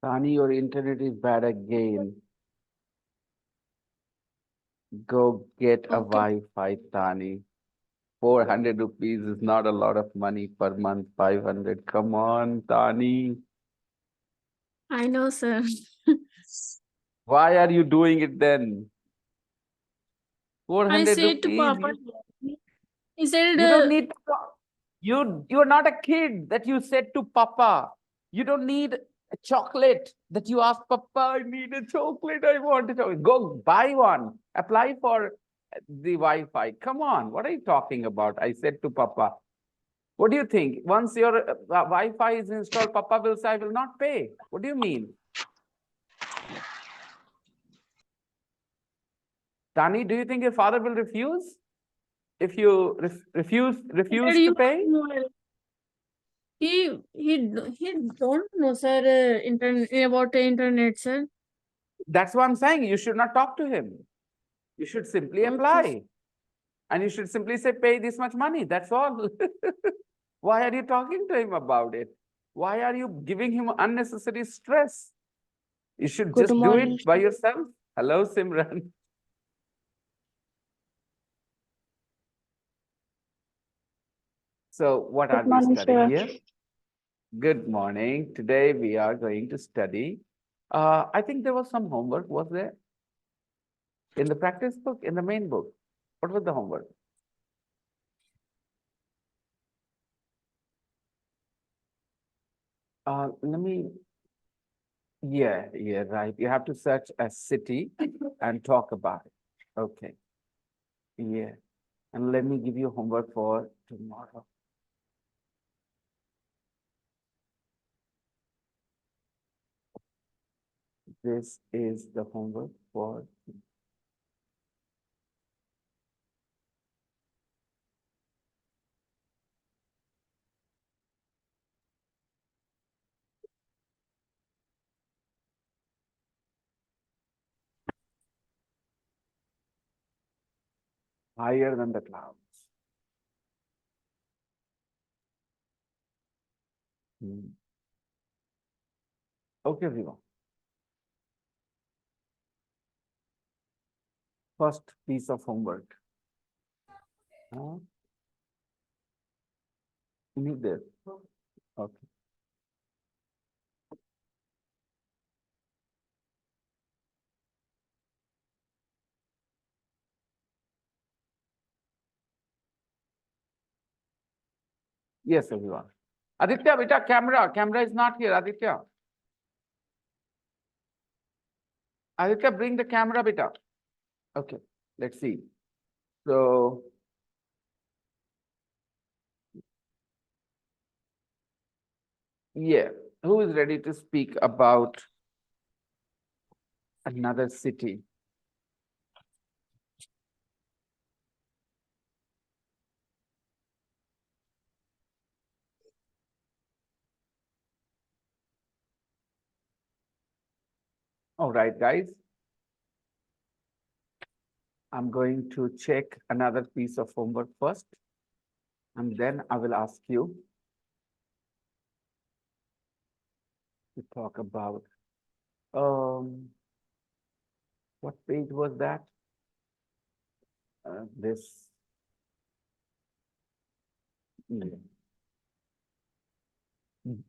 Tani, your internet is bad again. Go get a Okay. Wi-Fi, Tani. 400 rupees is not a lot of money per month. 500. Come on, Tani. I know, sir. Why are you doing it then? I 400 said to rupees. Papa, he said, You don't need to talk. You're not a kid that you said to Papa. You don't need a chocolate that you ask Papa, I need a chocolate, I want a chocolate. Go buy one. Apply for the Wi-Fi. Come on, what are you talking about? I said to Papa. What do you think? Once your Wi-Fi is installed, Papa will say, I will not pay. What do you mean? Tani, do you think your father will refuse if you refuse Dad, to you pay? know, he don't know, sir, internet about the internet, sir. That's what I'm saying. You should not talk to him. You should simply Okay. apply. And you should simply say, pay this much money. That's all. Why are you talking to him about it? Why are you giving him unnecessary stress? You should Good just do morning, it by sir. yourself. Hello, Simran. So what are Good we morning, studying sir. here? Good morning. Today we are going to study. I think there was some homework, was there? In the practice book, in the main book. What was the homework? Let me, yeah, right. You have to search a city and talk about it. Okay, yeah. And let me give you homework for tomorrow. This is the homework for higher than the clouds. Hmm. Okay, everyone. First piece of homework. You need this. Okay. Yes, everyone. Aditya, beta, camera. Camera is not here, Aditya. Aditya, bring the camera, beta. Okay, let's see. So, yeah, who is ready to speak about another city? All right, guys. I'm going to check another piece of homework first, and then I will ask you to talk about what page was that? This. Yeah.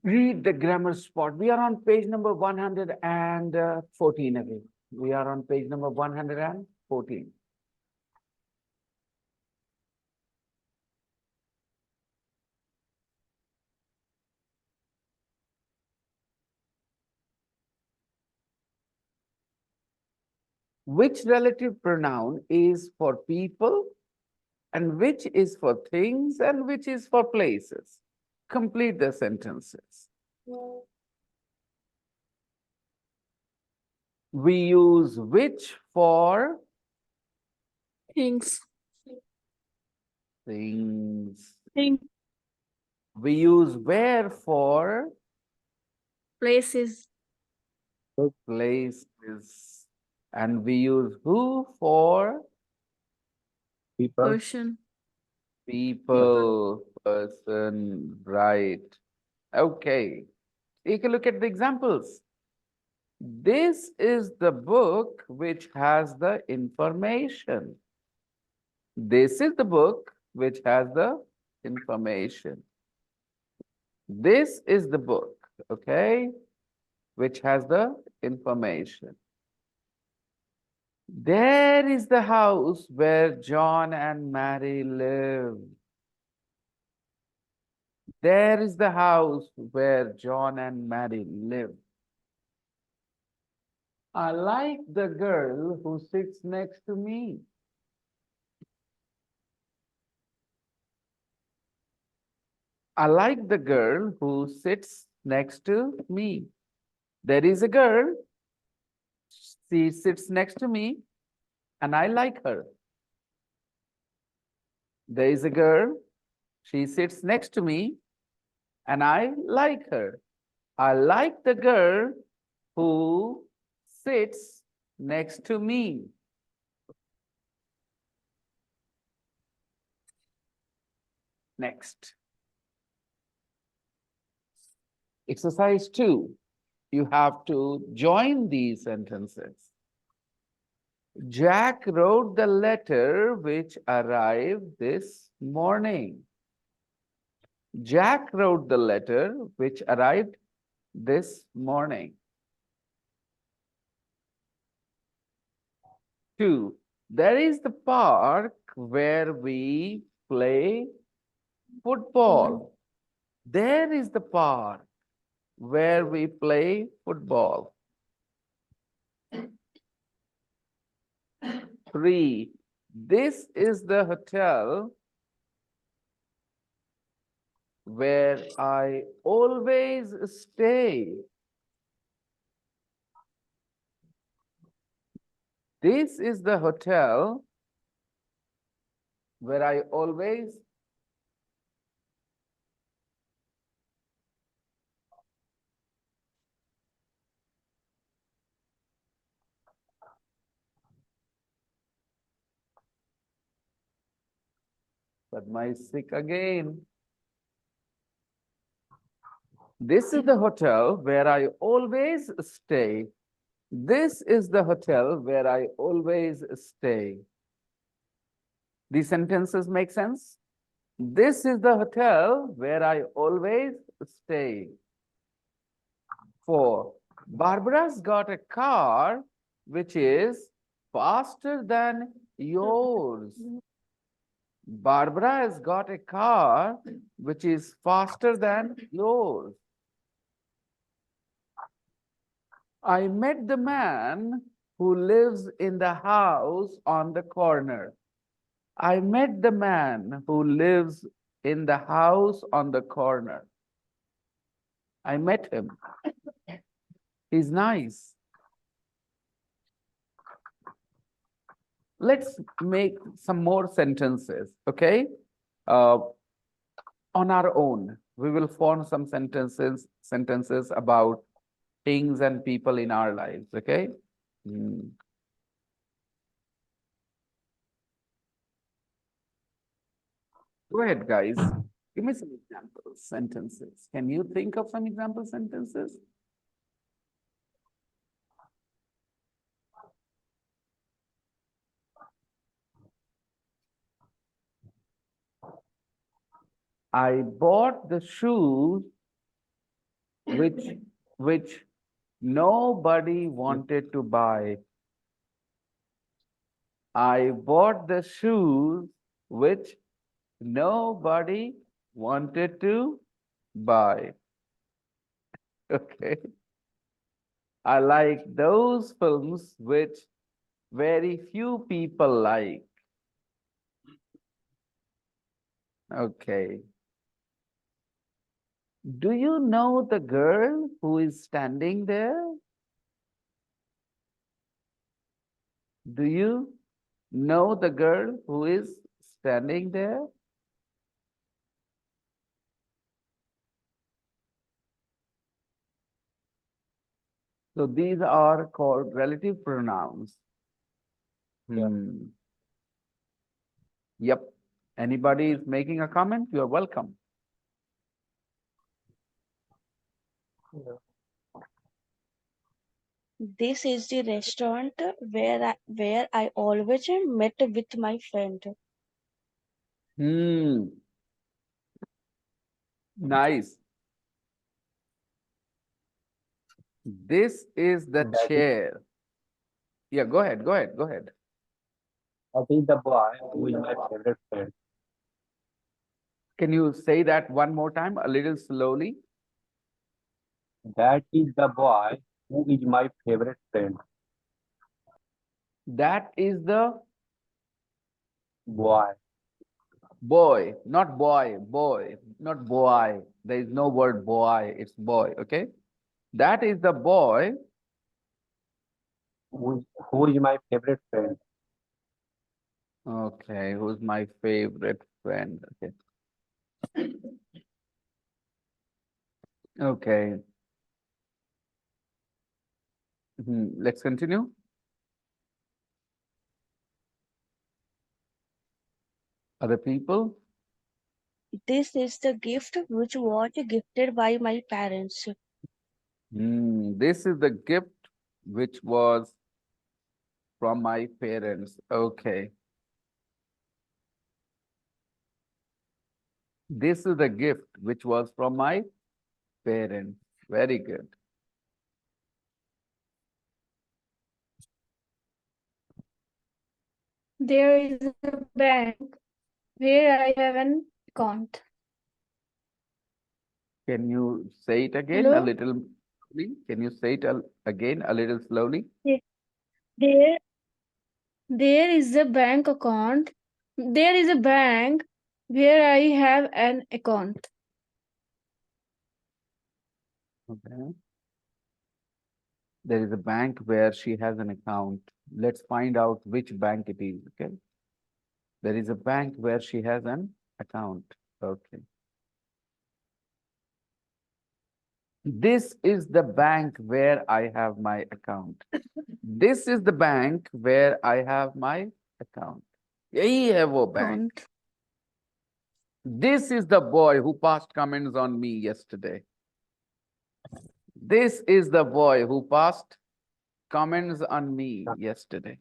Read the grammar spot. We are on page number 114 again. We are on page number 114. Which relative pronoun is for people and which is for things and which is for places? Complete the sentences. We use which for Things. things. Thing. We use where for Places. places. And we use who for People. Person. people, person, right. Okay. Take a look at the examples. This is the book which has the information. This is the book which has the information. This is the book, okay, which has the information. There is the house where John and Mary live. There is the house where John and Mary live. I like the girl who sits next to me. I like the girl who sits next to me. There is a girl, she sits next to me, and I like her. There is a girl, she sits next to me, and I like her. I like the girl who sits next to me. Next. Exercise 2. You have to join these sentences. Jack wrote the letter which arrived this morning. Jack wrote the letter which arrived this morning. 2. There is the park where we play football. There is the park where we play football. 3. This is the hotel where I always stay. This is the hotel where I always but my sick again. This is the hotel where I always stay. This is the hotel where I always stay. These sentences make sense? This is the hotel where I always stay. 4. Barbara's got a car which is faster than yours. Barbara has got a car which is faster than yours. I met the man who lives in the house on the corner. I met the man who lives in the house on the corner. I met him. He's nice. Let's make some more sentences, okay? On our own, we will form some sentences about things and people in our lives, okay? Go ahead, guys. Give me some example sentences. Can you think of some example sentences? I bought the shoes which nobody wanted to buy. I bought the shoes which nobody wanted to buy. Okay. I like those films which very few people like. Okay. Do you know the girl who is standing there? Do you know the girl who is standing there? So these are called relative pronouns. Yep. Anybody is making a comment? You're welcome. This is the restaurant where I always met with my friend. Hmm. Nice. This is the That is, chair. Yeah, go ahead, go ahead, go ahead. that is the boy who is my favorite friend. Can you say that one more time, a little slowly? That is the boy who is my favorite friend. That is the Boy. boy, not boy, boy, not boy. There is no word boy, it's boy, okay? That is the boy. Who is my favorite friend. Okay, who's my favorite friend? Okay. Okay. Let's continue. Other people? This is the gift which was gifted by my parents. This is the gift which was from my parents. Okay. This is the gift which was from my parents. Very good. There is a bank where I have an account. Can you say it again a Hello? little slowly? Can you say it again a little slowly? Ye- There, there is a bank account. There is a bank where I have an account. Okay. There is a bank where she has an account. Let's find out which bank it is. Okay. There is a bank where she has an account. Okay. This is the bank where I have my account. This is the bank where I have my account. यही है वो bank. Account. This is the boy who passed comments on me yesterday. This is the boy who passed comments on me yesterday.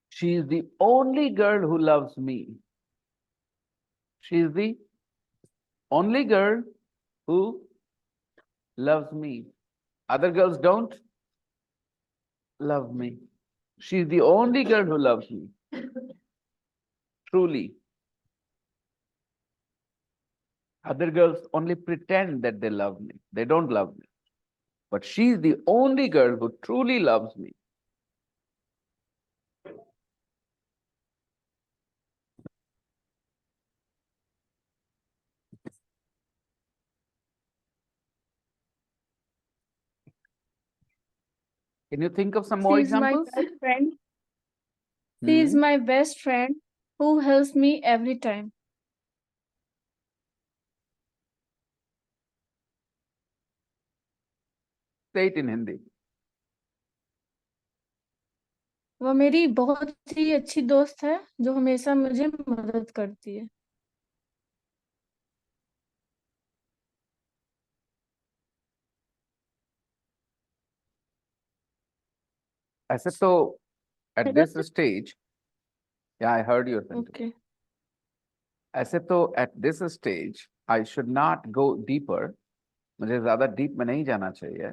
She is the only girl who loves me. She is the only girl who loves me. Other girls don't love me. She's the only girl who loves me. Truly. Other girls only pretend that they love me. They don't love me. But she's the only girl who truly loves me. Can you think of some more She is my examples? best friend. She is Hmm. my best friend who helps me every time. Say it in Hindi. वह मेरी बहुत ही अच्छी दोस्त है जो हमेशा मुझे मदद करती है. ऐसे तो at Hello? this stage, yeah, I heard your sentence. Okay. ऐसे तो at this stage, I should not go deeper. मुझे ज्यादा डीप में नहीं जाना चाहिए.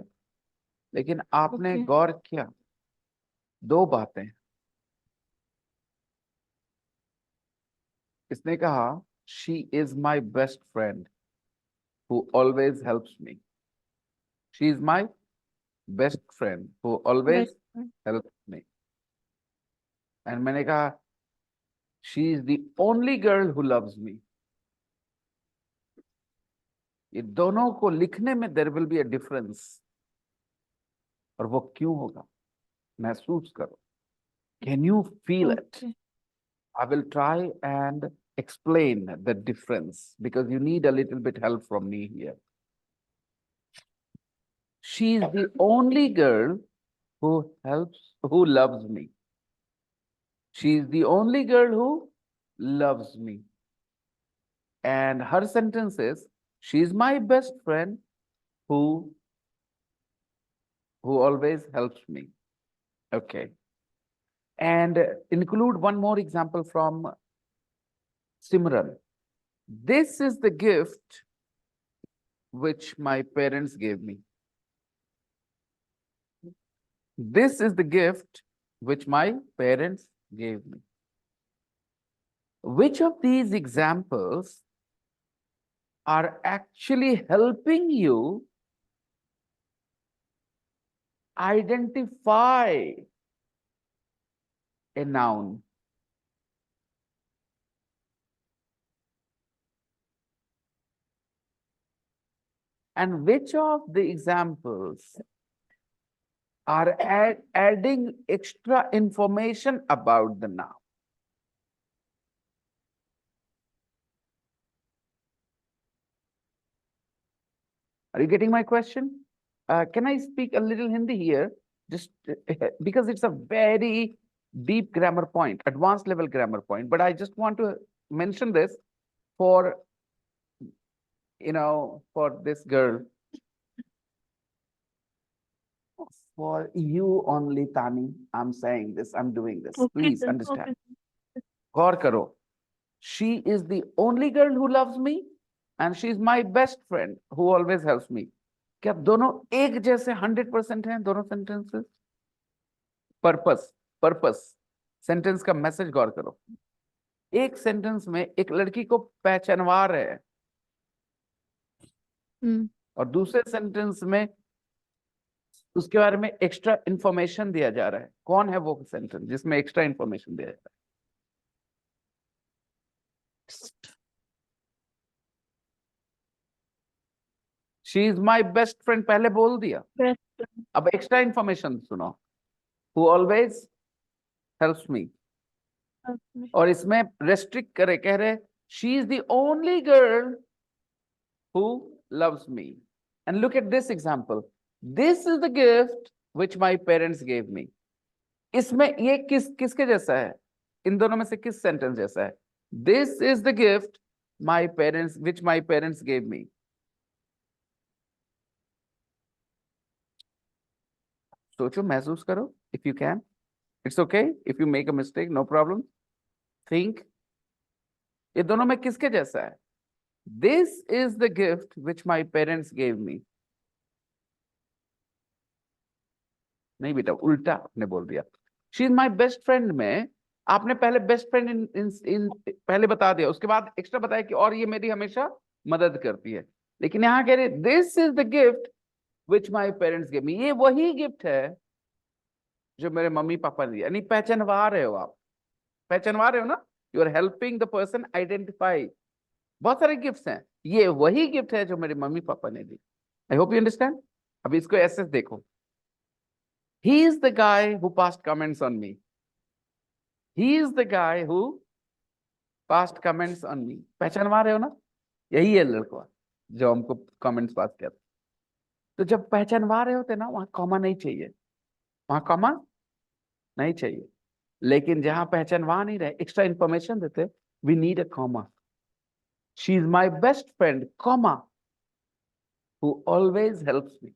लेकिन आपने Okay. गौर किया दो बातें. इसने कहा she is my best friend who always helps me. She is my best friend who always Best friend. helps me. And मैंने कहा she is the only girl who loves me. ये दोनों को लिखने में there will be a difference. और वो क्यों होगा? महसूस करो. Can you feel it? Okay. I will try and explain the difference because you need a little bit help from me here. She is the only girl who loves me. She is the only girl who loves me. And her sentence is, she is my best friend who always helps me. Okay. And include one more example from Simran. This is the gift which my parents gave me. This is the gift which my parents gave me. Which of these examples are actually helping you identify a noun? And which of the examples are adding extra information about the noun? Are you getting my question? Can I speak a little Hindi here? Just because it's a very deep grammar point, advanced level grammar point. But I just want to mention this for, for this girl. For you only, Tani, I'm saying this, I'm doing this. Okay, Please sir. understand. Okay. Gaur karo. She is the only girl who loves me and she is my best friend who always helps me. क्या दोनों एक जैसे 100% हैं दोनों sentences? Purpose sentence का message गौर करो. एक sentence में एक लड़की को पहचानवा रहे हैं और दूसरे सेंटेंस में उसके बारे में एक्स्ट्रा इंफॉर्मेशन दिया जा रहा है. कौन है वो सेंटेंस जिसमें एक्स्ट्रा इंफॉर्मेशन दिया जा रहा है? She is my best friend पहले बोल दिया. Best friend. अब एक्स्ट्रा इंफॉर्मेशन सुनो. Who always helps me. Okay. और इसमें रेस्ट्रिक्ट करे, कह रहे she is the only girl who loves me. And look at this example. This is the gift which my parents gave मी. इसमें ये किसके जैसा है? इन दोनों में से किस सेंटेंस जैसा है? This is the gift my parents which my parents gave me. सोचो, महसूस करो. If you can, it's okay. If you make a mistake, no problem. Think. ये दोनों में किसके जैसा है? This is the gift which my parents gave me. नहीं बेटा, उल्टा आपने बोल दिया. She is my best friend में आपने पहले बेस्ट फ्रेंड इन पहले बता दिया, उसके बाद एक्स्ट्रा बताया कि और ये मेरी हमेशा मदद करती है. लेकिन यहाँ कह रहे this is the gift which my parents gave मी. ये वही गिफ्ट है जो मेरे मम्मी पापा ने दिया. यानी पहचानवा रहे हो आप. पहचानवा रहे हो ना. You are helping the person identify. बहुत सारे गिफ्ट्स हैं. ये वही गिफ्ट है जो मेरे मम्मी पापा ने दी. I hope you understand. अभी इसको ऐसे देखो. He is the guy who passed comments on me. He is the guy who passed comments on me. पहचानवा रहे हो ना. यही है लड़का जो हमको कमेंट्स पास किया. तो जब पहचानवा रहे होते ना, वहां कॉमा नहीं चाहिए. वहां कॉमा नहीं चाहिए. लेकिन जहां पहचानवा नहीं रहे, एक्स्ट्रा इंफॉर्मेशन देते, we need a comma. She is my best friend, comma, who always helps me.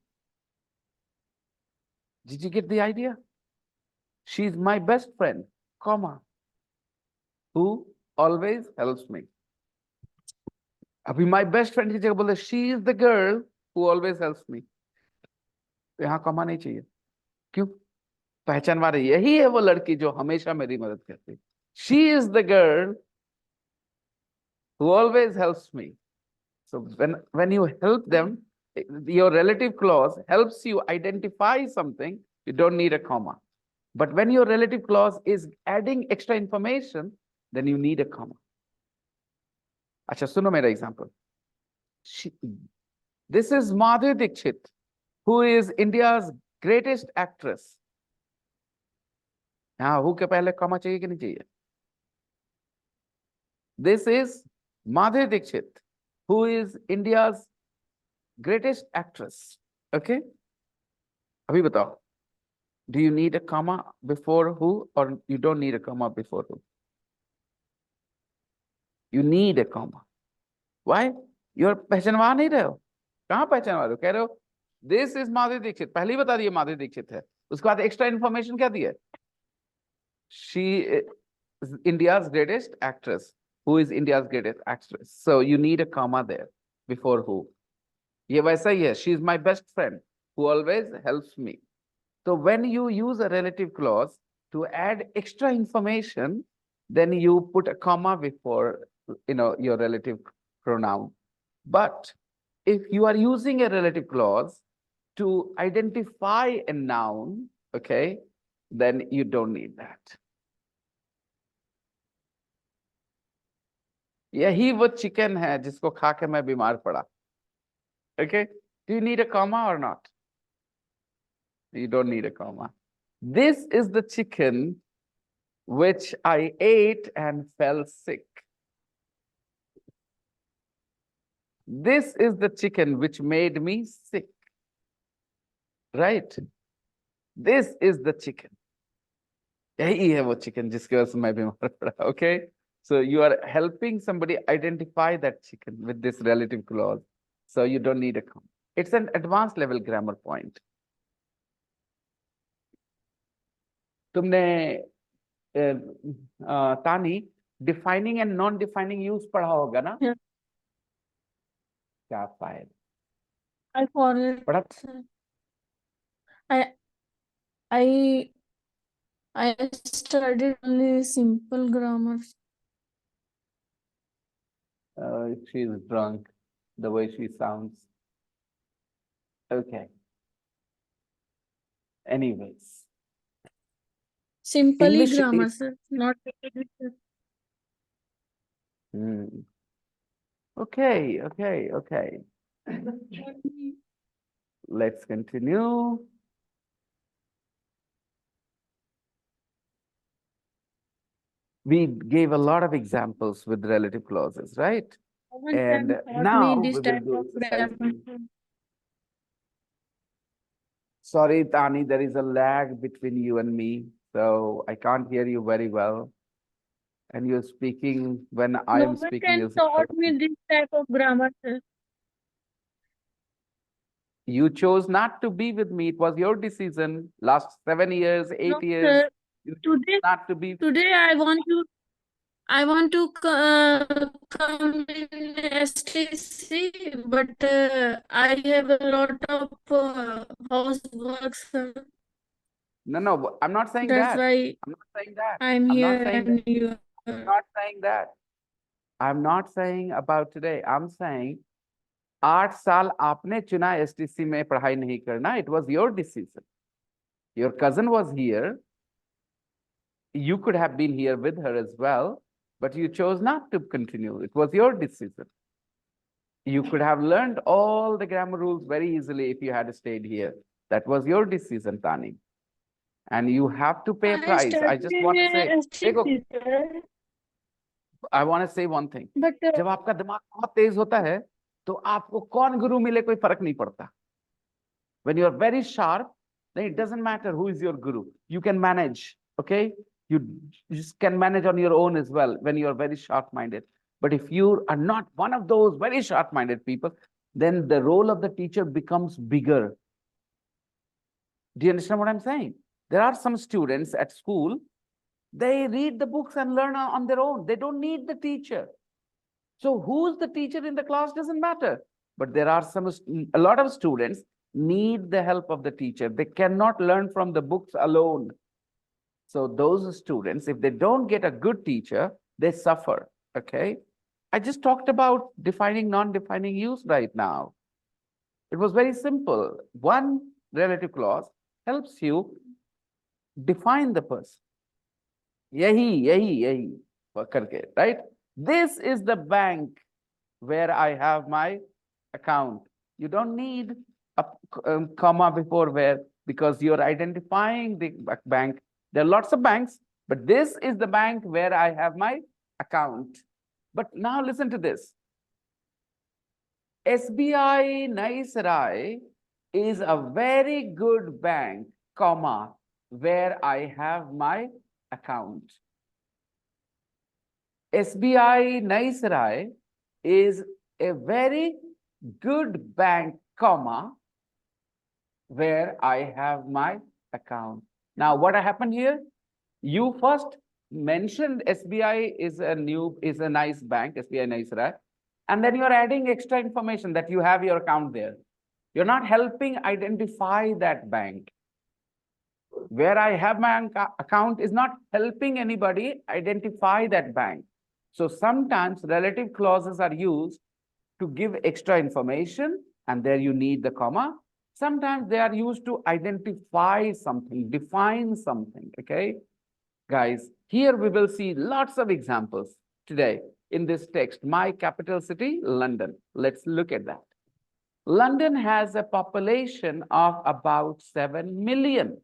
Did you get the idea? She is my best friend, comma, who always helps me. अभी my best friend की जगह बोले she is the girl who always helps me. तो यहाँ comma नहीं चाहिए. क्यों? पहचानवा रही, यही है वो लड़की जो हमेशा मेरी मदद करती. She is the girl who always helps me. So when you help them, your relative clause helps you identify something. You don't need a comma. But when your relative clause is adding extra information, then you need a comma. अच्छा, सुनो मेरा example. This is Madhuri Dixit, who is India's greatest actress. हाँ, who के पहले comma चाहिए कि नहीं चाहिए? This is Madhuri Dixit, who is India's greatest actress. Okay? अभी बताओ. Do you need a comma before who, or you don't need a comma before who? You need a comma. Why? You're पहचानवा नहीं रहे हो. कहाँ पहचानवा रहे हो? कह रहे हो this is माधुरी दीक्षित. पहले ही बता दिए माधुरी दीक्षित है. उसके बाद एक्स्ट्रा इन्फॉर्मेशन क्या दी है? She is India's greatest actress. Who is India's greatest actress? So you need a comma there before who. ये वैसा ही है. She is my best friend who always helps me. So when you use a relative clause to add extra information, then you put a comma before your relative pronoun. But if you are using a relative clause to identify a noun, okay, then you don't need that. यही वो chicken है जिसको खा के मैं बीमार पड़ा. Okay, do you need a comma or not? You don't need a comma. This is the chicken which I ate and fell sick. This is the chicken which made me sick. Right? This is the chicken. यही है वो chicken जिसके वजह से मैं बीमार पड़ा. Okay? So you are helping somebody identify that chicken with this relative clause. So you don't need a comma. It's an advanced level grammar point. तुमने तानी defining and non defining use पढ़ा होगा ना? Yeah. क्या file I forget. पढ़ा? Sir. I studied only simple grammar. She is drunk the way she sounds. Okay. Anyways, Simply English grammar, is- sir. Not really, sir. Okay, okay, okay. Let's continue. We gave a lot of examples with relative clauses, right? Someone And can taught now me we this will type do of grammar. exercise. Sorry, Tani, there is a lag between you and me, so I can't hear you very well. And you're speaking when I No am one speaking. can taught me this type of grammar, sir. You chose not to be with me. It was your decision. Last 7 years, 8 No, years, sir. you chose Today, not to be. today I want to come in STC, but I have a lot of housework, sir. No, I'm not saying That's that. why I'm not saying that. I'm I'm here not saying that. and you. I'm not saying that. I'm not saying about today. I'm saying 8 साल आपने चुना STC में पढ़ाई नहीं करना. It was your decision. Your cousin was here. You could have been here with her as well, but you chose not to continue. It was your decision. You could have learned all the grammar rules very easily if you had stayed here. That was your decision, Tani. And you have to pay a I price. I just studied want to in say, देखो, STC, sir. I want to say one thing. But जब आपका दिमाग बहुत तेज होता है, तो आपको कौन गुरु मिले कोई फर्क नहीं पड़ता. When you are very sharp, then it doesn't matter who is your guru. You can manage, okay? You just can manage on your own as well when you are very sharp-minded. But if you are not one of those very sharp-minded people, then the role of the teacher becomes bigger. Do you understand what I'm saying? There are some students at school, they read the books and learn on their own. They don't need the teacher. So who's the teacher in the class doesn't matter. But there are a lot of students need the help of the teacher. They cannot learn from the books alone. So those students, if they don't get a good teacher, they suffer, okay? I just talked about defining, non-defining use right now. It was very simple. One relative clause helps you define the person. Yahi, karke, right? This is the bank where I have my account. You don't need a comma before where, because you're identifying the bank. There are lots of banks, but this is the bank where I have my account. But now listen to this. SBI Nai Sarai is a very good bank, comma. where I have my account. SBI Naisarai is a very good bank, comma, where I have my account. Now, what happened here? You first mentioned SBI is a nice bank, SBI Naisarai, and then you're adding extra information that you have your account there. You're not helping identify that bank. Where I have my account is not helping anybody identify that bank. So sometimes relative clauses are used to give extra information, and there you need the comma. Sometimes they are used to identify something, define something, okay? Guys, here we will see lots of examples today in this text. My capital city, London. Let's look at that. London has a population of about 7 million.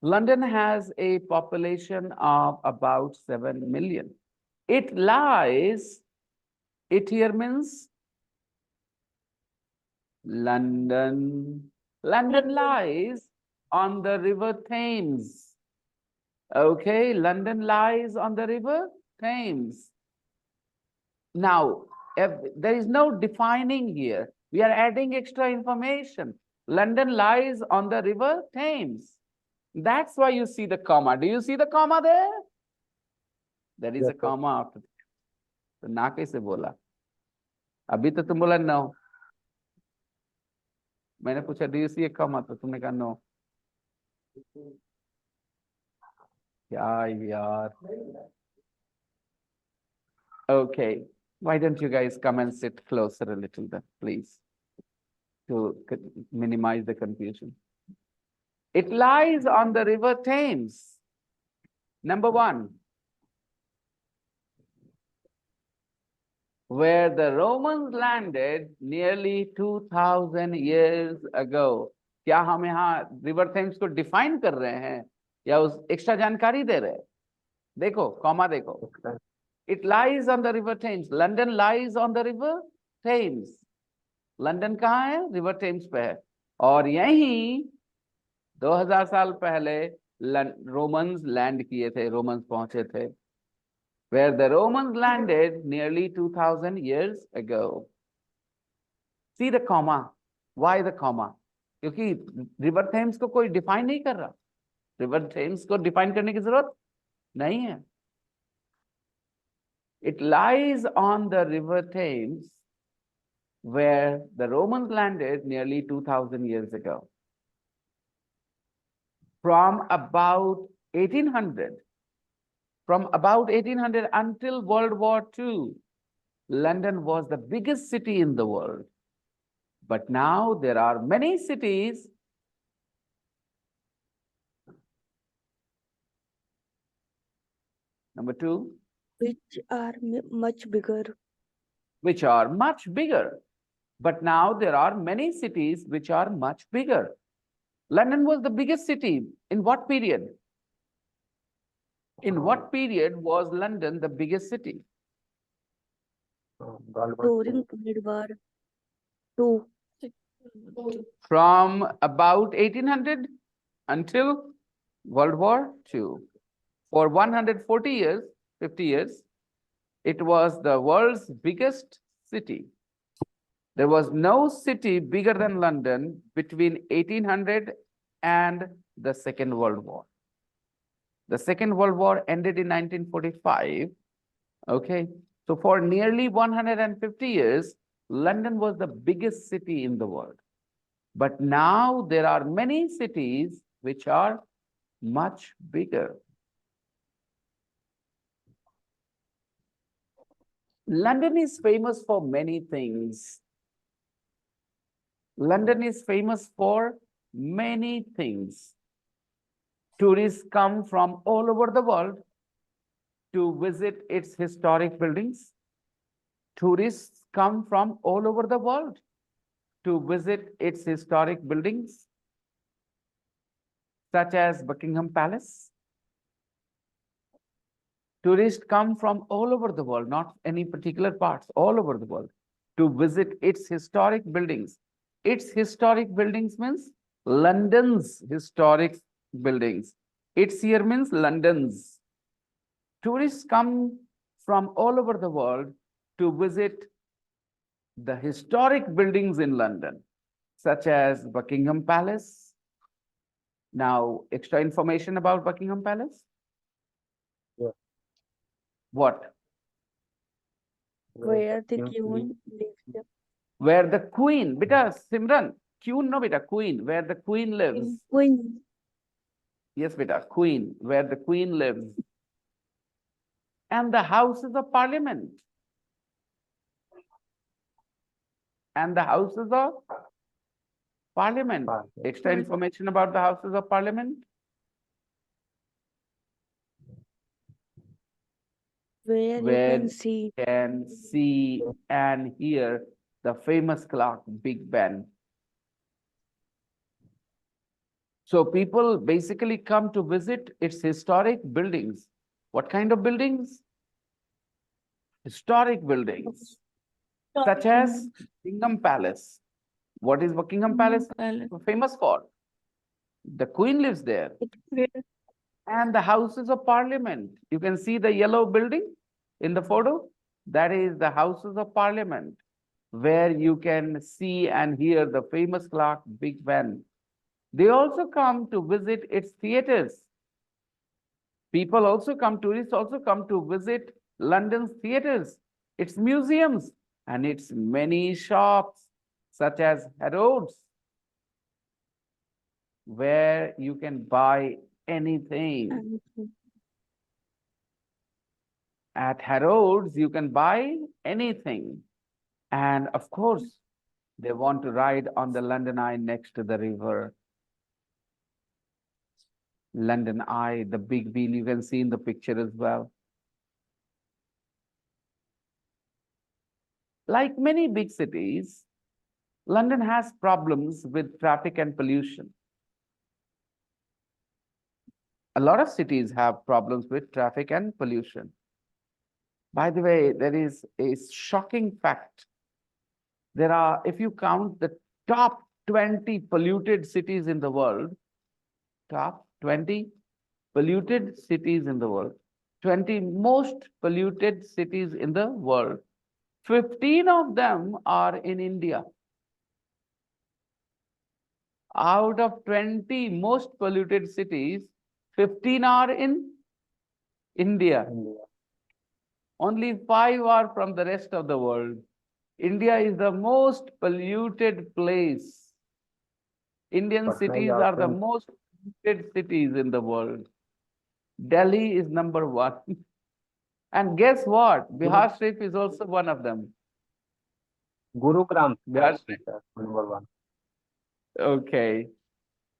London has a population of about 7 million. It lies, it here means London. London lies on the river Thames. Okay, London lies on the river Thames. Now, if there is no defining here. We are adding extra information. London lies on the river Thames. That's why you see the comma. Do you see the comma there? There is Yes, a sir. comma after. तो ना कैसे बोला? अभी तो तुम बोला no. मैंने पूछा do you see a comma? तो तुमने कहा no. क्या यार? Okay. Why don't you guys come and sit closer a little bit, please, to minimize the confusion. It lies on the river Thames. Number one, where the Romans landed nearly 2000 years ago. क्या हम यहाँ river Thames को define कर रहे हैं या उस extra जानकारी दे रहे हैं? देखो कॉमा देखो. It lies on the river Thames. London lies on the river Thames. London कहाँ है? रिवर थेम्स पे है. और यहीं 2000 साल पहले रोमन्स लैंड किए थे, रोमन्स पहुंचे थे. Where the Romans landed nearly 2000 years ago. See the comma. Why the comma? क्योंकि रिवर थेम्स को कोई डिफाइन नहीं कर रहा. रिवर थेम्स को डिफाइन करने की जरूरत नहीं है. It lies on the river Thames, where the Romans landed nearly 2000 years ago. From about 1800 until World War II, London was the biggest city in the world. But now there are many cities. Number two, which are much bigger. which are much bigger. But now there are many cities which are much bigger. London was the biggest city. In what period? In what period was London the biggest city? During World War II. From about 1800 until World War II. For 140 years, 50 years, it was the world's biggest city. There was no city bigger than London between 1800 and the Second World War. The Second World War ended in 1945. Okay, so for nearly 150 years, London was the biggest city in the world. But now there are many cities which are much bigger. London is famous for many things. London is famous for many things. Tourists come from all over the world to visit its historic buildings. Tourists come from all over the world to visit its historic buildings, such as Buckingham Palace. Tourists come from all over the world, not any particular parts, all over the world, to visit its historic buildings. Its historic buildings means London's historic buildings. Its here means London's. Tourists come from all over the world to visit the historic buildings in London, such as Buckingham Palace. Now, extra information about Buckingham Palace. Yeah. What? Where the Queen queen lives. Where the Queen, beta Simran, Queen no beta, Queen, where the Queen lives. Queen. Yes, beta, Queen, where the Queen lives. And the Houses of Parliament. And the Houses of Parliament. Parliament. Extra information about the Houses of Parliament. Where you Where can see. can see and hear the famous clock, Big Ben. So people basically come to visit its historic buildings. What kind of buildings? Historic buildings, such as Buckingham Palace. What is Buckingham Palace famous for? The Queen lives there. And the Houses of Parliament. You can see the yellow building in the photo. That is the Houses of Parliament, where you can see and hear the famous clock, Big Ben. They also come to visit its theaters. People also come, tourists also come to visit London's theaters, its museums, and its many shops, such as Harrods, where you can buy anything. At Harrods, you can buy anything. And of course, they want to ride on the London Eye next to the river. London Eye, the big wheel you can see in the picture as well. Like many big cities, London has problems with traffic and pollution. A lot of cities have problems with traffic and pollution. By the way, there is a shocking fact. There are, if you count the top 20 polluted cities in the world, top 20 polluted cities in the world, 20 most polluted cities in the world, 15 of them are in India. Out of 20 most polluted cities, 15 are in India. Only 5 are from the rest of the world. India is the most polluted place. Indian Patna is cities are the also in- most polluted cities in the world. Delhi is number 1. And guess what? Bihar Sharif is also one of them. Gurugram. Bihar Sharif. Number 1. Okay.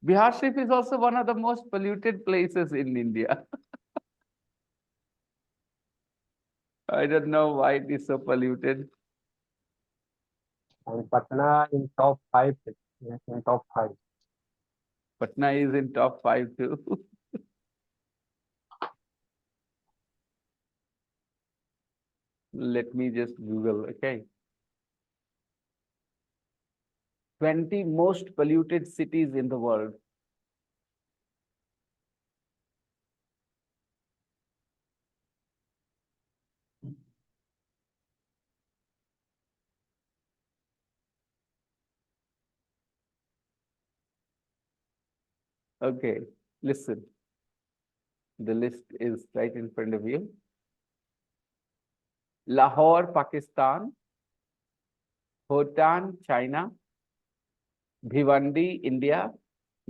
Bihar Sharif is also one of the most polluted places in India. I don't know why it is so polluted. And Patna in top 5. Yes, in top 5. Patna is in top 5 too. Let me just Google, okay. 20 most polluted cities in the world. Okay, listen. The list is right in front of you. Lahore, Pakistan. Bhutan, China. Bhiwandi, India.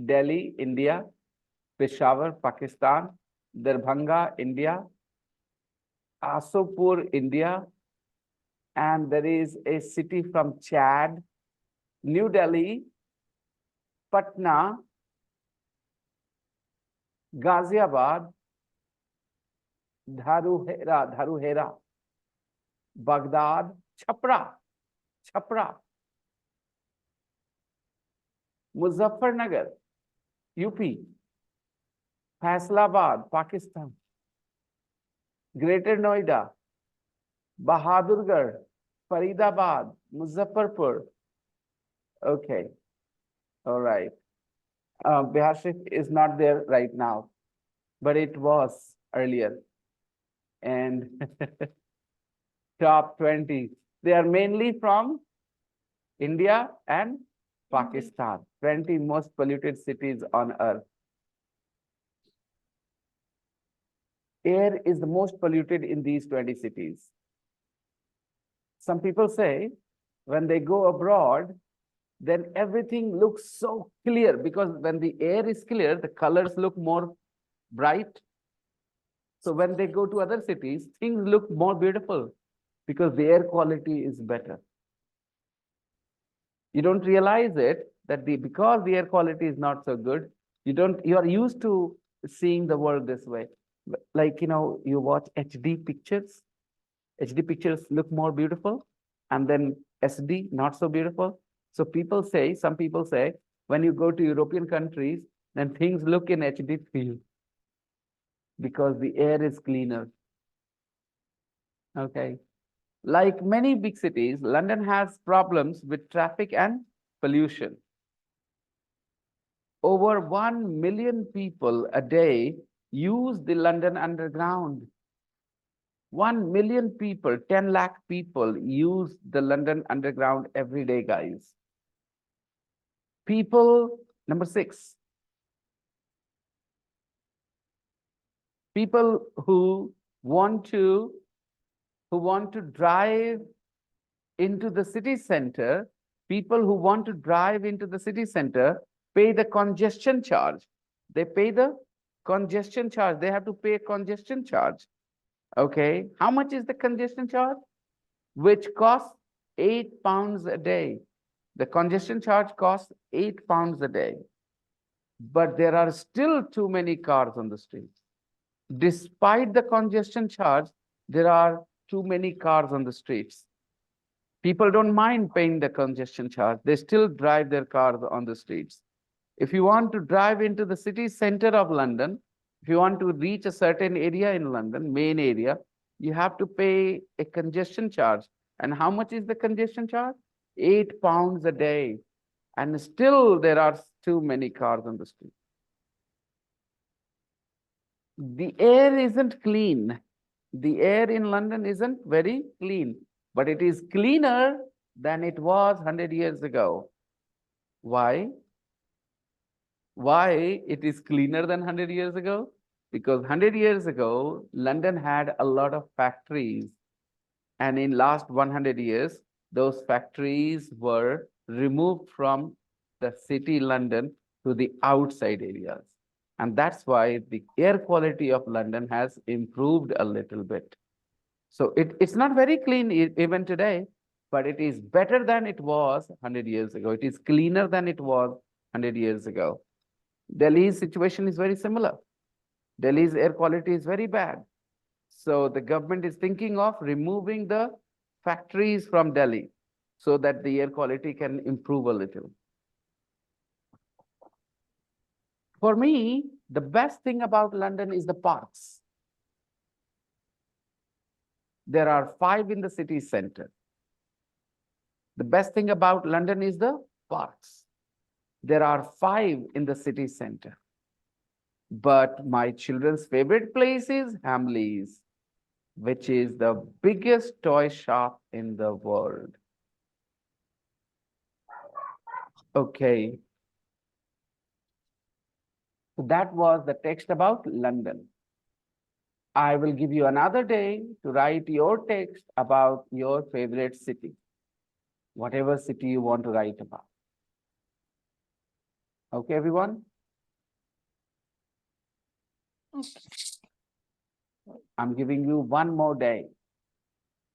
Delhi, India. Peshawar, Pakistan. Darbhanga, India. Asopur, India. And there is a city from Chad. New Delhi. Patna. Ghaziabad. Dharuhera. Baghdad. Chhapra. Muzaffarnagar, UP. Faisalabad, Pakistan. Greater Noida. Bahadurgarh, Faridabad, Muzaffarpur. Okay. All right. Bihashif is not there right now, but it was earlier. And top 20. They are mainly from India and Pakistan. 20 most polluted cities on earth. Air is the most polluted in these 20 cities. Some people say when they go abroad, then everything looks so clear because when the air is clear, the colors look more bright. So when they go to other cities, things look more beautiful because the air quality is better. You don't realize it that because the air quality is not so good, you are used to seeing the world this way. Like you watch HD pictures. HD pictures look more beautiful, and then SD not so beautiful. So some people say, when you go to European countries, then things look in HD field because the air is cleaner. Okay. Like many big cities, London has problems with traffic and pollution. Over 1 million people a day use the London Underground. 1 million people, 10 lakh people use the London Underground every day, guys. Number 6, people who want to drive into the city center, pay the congestion charge. They pay the congestion charge. They have to pay a congestion charge. Okay. How much is the congestion charge? Which costs £8 a day. The congestion charge costs £8 a day. But there are still too many cars on the streets. Despite the congestion charge, there are too many cars on the streets. People don't mind paying the congestion charge. They still drive their cars on the streets. If you want to drive into the city center of London, if you want to reach a certain area in London, main area, you have to pay a congestion charge. And how much is the congestion charge? £8 a day. And still there are too many cars on the street. The air isn't clean. The air in London isn't very clean, but it is cleaner than it was 100 years ago. Why? Why it is cleaner than 100 years ago? Because 100 years ago, London had a lot of factories. And in last 100 years, those factories were removed from the city London to the outside areas. And that's why the air quality of London has improved a little bit. So it's not very clean even today, but it is better than it was 100 years ago. It is cleaner than it was 100 years ago. Delhi's situation is very similar. Delhi's air quality is very bad. So the government is thinking of removing the factories from Delhi so that the air quality can improve a little. For me, the best thing about London is the parks. There are 5 in the city center. The best thing about London is the parks. There are 5 in the city center. But my children's favorite place is Hamleys, which is the biggest toy shop in the world. Okay. So that was the text about London. I will give you another day to write your text about your favorite city, whatever city you want to write about. Okay, everyone? I'm giving you one more day.